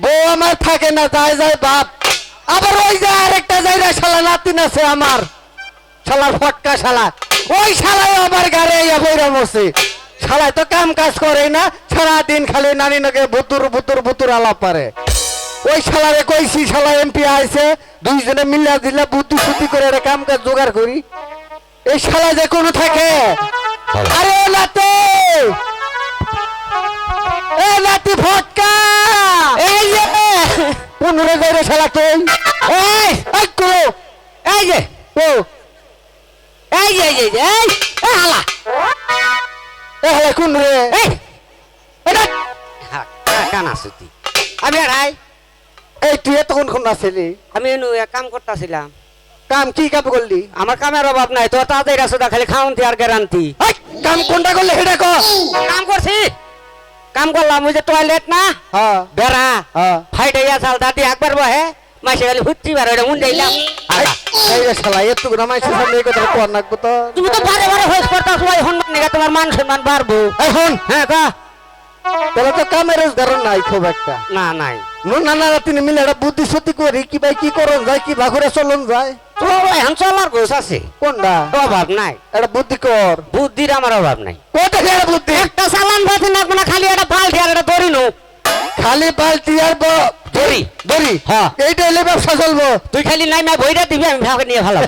বউ আমার থাকে না, যায় যায় বাপ। আবার ওই যে আরেকটা জায়গা শালা নাতিন আছে আমার, শালার ফটকা শালা, ওই শালাই আমার গাড়ি বইরা মরছে। শালাই তো কাম কাজ করে না, সারাদিন খালি নানি নাকে ভুতুর ভুতুর ভুতুর আলাপ পারে। ওই শালারে কইছি, শালা এমপি আইছে, দুইজনে মিল্লা দিলা বুদ্ধি শুদ্ধি করে একটা কাম কাজ জোগাড় করি। এই শালা যে কোনো থাকে। আরে নাতে, এ নাতি ফটকা, এই যে 15 যাই রে শালা তুই। এই করো, এই যে ও, এই যে এই যে এই হালা, এ হালা কোন রে? এই এটা কান আছে তুই আমি আড়াই এই তুই এতক্ষণ কোন আসলি? আমি এনু এক কাম করতেছিলাম। কাম কি কাম করলি? আমার কামের অভাব নাই, তো তাড়াতাড়ি রাস্তা খালি খাওয়ান্তি আর গ্যারান্টি। এই কাম কোনটা করলি সেটা কর। কাম করছি, কাম করলাম ওই যে টয়লেট না হ্যাঁ বেড়া হ্যাঁ, ফাইটাইয়া চাল দাদি একবার বহে মাসে খালি হুচ্ছি বার ওটা মুন্ডাইলাম। এই রে শালা এতক্ষণ মাইছে সামনে এই কথা কর নাকবো তো। তুমি তো বারে বারে হইস করতাছ ভাই, হন নিগা তোমার মান সম্মান বাড়বো। এই হন, হ্যাঁ কা তাহলে তো কামের রোজগার নাই খুব একটা। না নাই নো না না, তিনি মিলে একটা বুদ্ধি সত্যি করি কি ভাই, কি করন যায়, কি ভাগুরে চলন যায়। তো এখন চলার গোছ আছে, কোনটা? অভাব নাই, একটা বুদ্ধি কর। বুদ্ধির আমার অভাব নাই। কোনটা একটা বুদ্ধি? একটা চালান ভাতি না কোনো খালি একটা বালতি আর একটা দড়ি নো। খালি বালতি আর দড়ি দড়ি, হ্যাঁ এইটা এলে ব্যবসা চলবো। তুই খালি নাই মা বইটা দিবি, আমি ভাগে নিয়ে ভালো।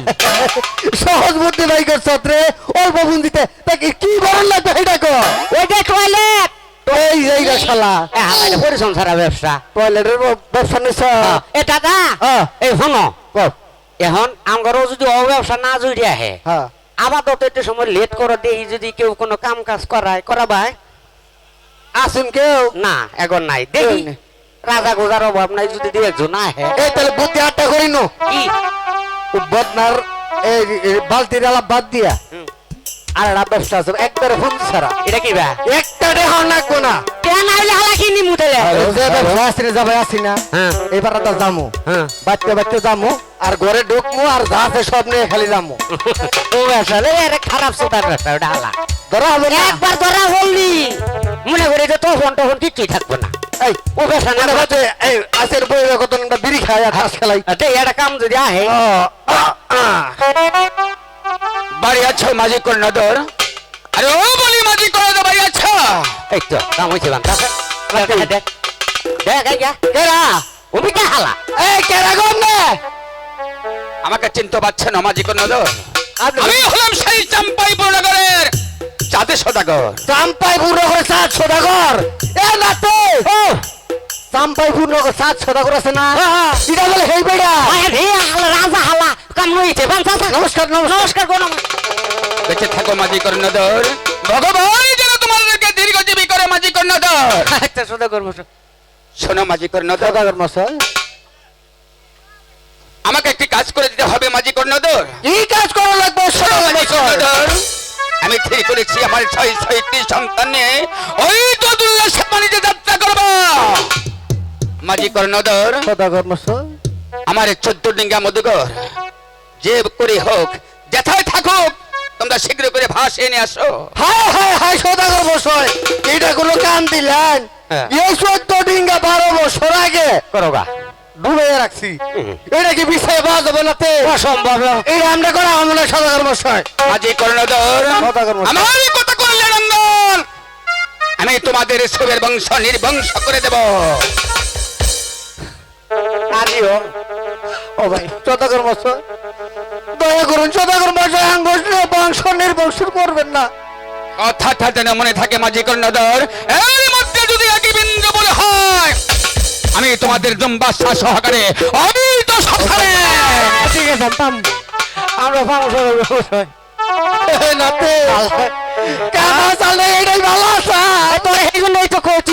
সহজ বুদ্ধি ভাই করছ রে, অল্প বুদ্ধিতে তাকে কি বরণ লাগবে সেটা কর। ওই যে টয়লেট, এই এই রে শালা পরিসংসারা ব্যবসা। টয়লেটের ব্যবসা নিছ? এ দাদা হ্যাঁ এই হনো কর। এখন আমগরও যদি অব্যবসা না জুড়ি আহে, হ্যাঁ আপাতত একটু সময় লেট করে দেই, যদি কেউ কোনো কাম কাজ করাবাই আসুন কেউ না এখন নাই দেখি। কেউ নেই। রাজা গোজার অভাব নাই, যদি দিয়ে একজন না আহে এই তাহলে বুদ্ধি আটটা করি নো। কি বদনার এই বালতির আলাপ বাদ দিয়া হুম। আর একটা ব্যবসা আছে একবারে ফোন ছাড়া, এটা কি বা একটা দেহা নাকবো না। কেন আইলে হালা কিনি মুতেলে? যে ব্যবসা আসলে যাবে আসি না, হ্যাঁ এবার তো যামু, হ্যাঁ বাচ্চা বাচ্চা যামু আর ঘরে ঢুকমু আর যা আছে সব নিয়ে খালি যামু। ও আসলে এর খারাপ সোতার ব্যবসা ওটা হালা। ধরা হবে না। একবার ধরা বললি মনে করে যে তখন তখন কিছুই থাকবো না। এই ও ব্যবসা না মানে বাজে এই আজের বইয়ে কত একটা বিড়ি খাই আর ঘাস খেলাই। একটা কাম যদি আহে বাড়ি আছো মাঝি কর্ণধর? আরে ও বলি মাঝি কর্ণধর বাড়ি আছো? এই তো কাম হয়েছে বান দেখ দেখ আইয়া কেরা ওবি কে হালা এই কেরা গম না আমাকে চিনতে পারছেন না মাঝি কর্ণধর? আপনি আমি হলাম সেই চাম্পাইপুর নগরের চাঁদে সদাগর। চাম্পাইপুর নগর 7 সদাগর। এ নাতে ও চাম্পাইপুর নগর 7 সদাগর আছে না? এটা বলে হেই বেড়া। আয় রে হালা রাজা হালা কাম হয়েছে বান চাচা। নমস্কার নমস্কার কোন বেঁচে থাকো মাঝি কর্ণধর, ভগবান যেন তোমাদেরকে দীর্ঘজীবী করে মাঝি কর্ণধর। আচ্ছা সদা কর্ম শোনো মাঝি কর্ণধর, সদাগর মশাই আমাকে একটি কাজ করে দিতে হবে মাঝি কর্ণধর। কি কাজ করা লাগবে? শোনো মাঝি কর্ণধর, আমি ঠিক করেছি আমার 6টি সন্তান নিয়ে ওই দোদুল্লাহ বাণিজ্য যাত্রা করব। মাঝি কর্ণধর, সদাগর মশাই আমার 14 ডিঙ্গা মধুকর যে করে হোক যেথায় থাকুক তোমরা শীঘ্র করে ভাসে এনে আসো। হায় হায় হায় সদাগর মশাই, এটা কোনো কাম দিলেন? হ্যাঁ। এই 14 ডিঙ্গা 12 বছর আগে করোগা ডুবে রাখছি, এটা কি বিষয় বাজ হবে না তে? অসম্ভব। এটা আমরা করা আমরা সদাগর মশাই। মাঝি কর্ণধর, সদাগর মশাই আমার কথা করলে নন্দন, আমি তোমাদের সবের বংশ নির্বংশ করে দেব। আজিও ও ভাই সদাগর মশাই দয়া করুন, সদাগর মশাই আঙ্গুষ্ঠে বংশ নির্বংশ করবেন না। কথাটা যেন মনে থাকে মাঝি কর্ণধর, এর মধ্যে যদি একই বিন্দু বলে হয় আমি তোমাদের জম্বাসা সহকারে অবিত সংসারে। ঠিক আছে থাম, আমরা পাবো সদাগর মশাই। নাতে কামা চালে এটাই ভালো আছে। তোর এইগুলোই তো কইছি